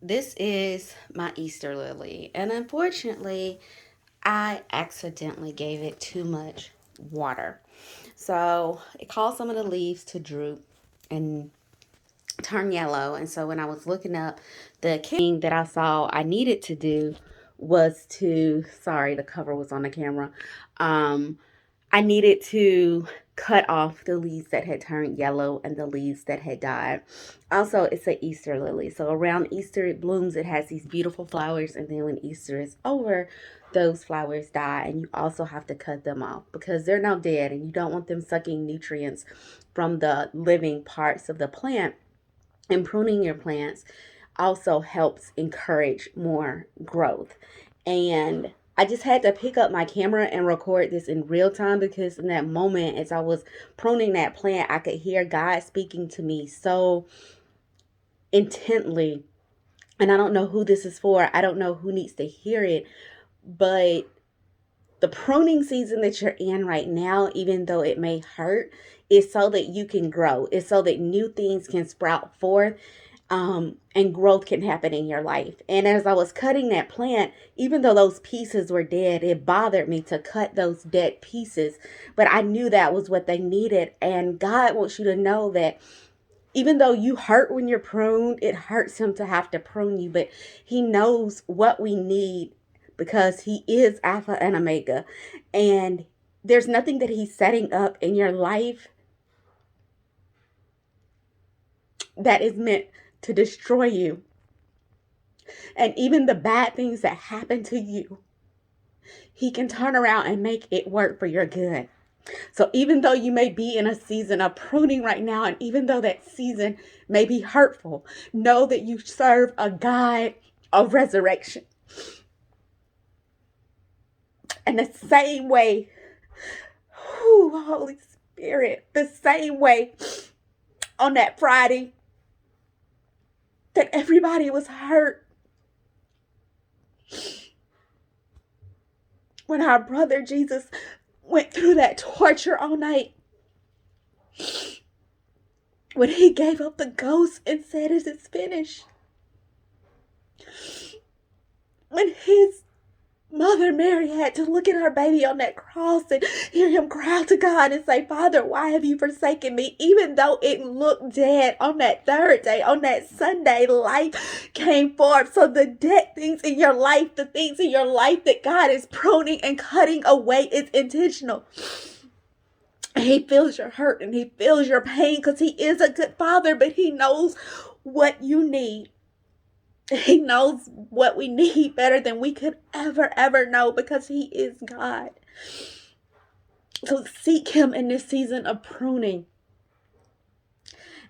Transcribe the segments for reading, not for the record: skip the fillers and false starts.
This is my Easter lily, and unfortunately, I accidentally gave it too much water. So it caused some of the leaves to droop and turn yellow. And so when I was looking up, the thing that I saw I needed to do was to, sorry, the cover was on the camera. I needed to cut off the leaves that had turned yellow and the leaves that had died. Also, it's an Easter lily. So around Easter, it blooms. It has these beautiful flowers. And then when Easter is over, those flowers die. And you also have to cut them off because they're now dead. And you don't want them sucking nutrients from the living parts of the plant. And pruning your plants also helps encourage more growth. And I just had to pick up my camera and record this in real time because in that moment, as I was pruning that plant, I could hear God speaking to me so intently. And I don't know who this is for. I don't know who needs to hear it. But the pruning season that you're in right now, even though it may hurt, is so that you can grow. It's so that new things can sprout forth, and growth can happen in your life. And as I was cutting that plant, even though those pieces were dead, it bothered me to cut those dead pieces. But I knew that was what they needed. And God wants you to know that even though you hurt when you're pruned, it hurts Him to have to prune you. But He knows what we need because He is Alpha and Omega. And there's nothing that He's setting up in your life that is meant to destroy you. And even the bad things that happen to you, He can turn around and make it work for your good. So even though you may be in a season of pruning right now, and even though that season may be hurtful, know that you serve a God of resurrection. And the same way, Holy Spirit, the same way on that Friday that everybody was hurt when our brother Jesus went through that torture all night, when He gave up the ghost and said, "It is finished." When His Mother Mary had to look at her baby on that cross and hear Him cry to God and say, "Father, why have you forsaken me?" Even though it looked dead on that third day, on that Sunday, life came forth. So the dead things in your life, the things in your life that God is pruning and cutting away, is intentional. He feels your hurt and He feels your pain because He is a good Father, but He knows what you need. He knows what we need better than we could ever know because He is God. So seek Him in this season of pruning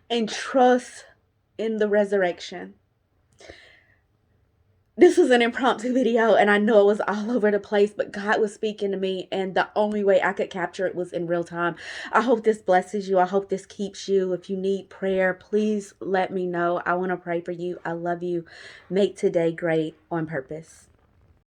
and trust in the resurrection. This was an impromptu video, and I know it was all over the place, but God was speaking to me, and the only way I could capture it was in real time. I hope this blesses you. I hope this keeps you. If you need prayer, please let me know. I want to pray for you. I love you. Make today great on purpose.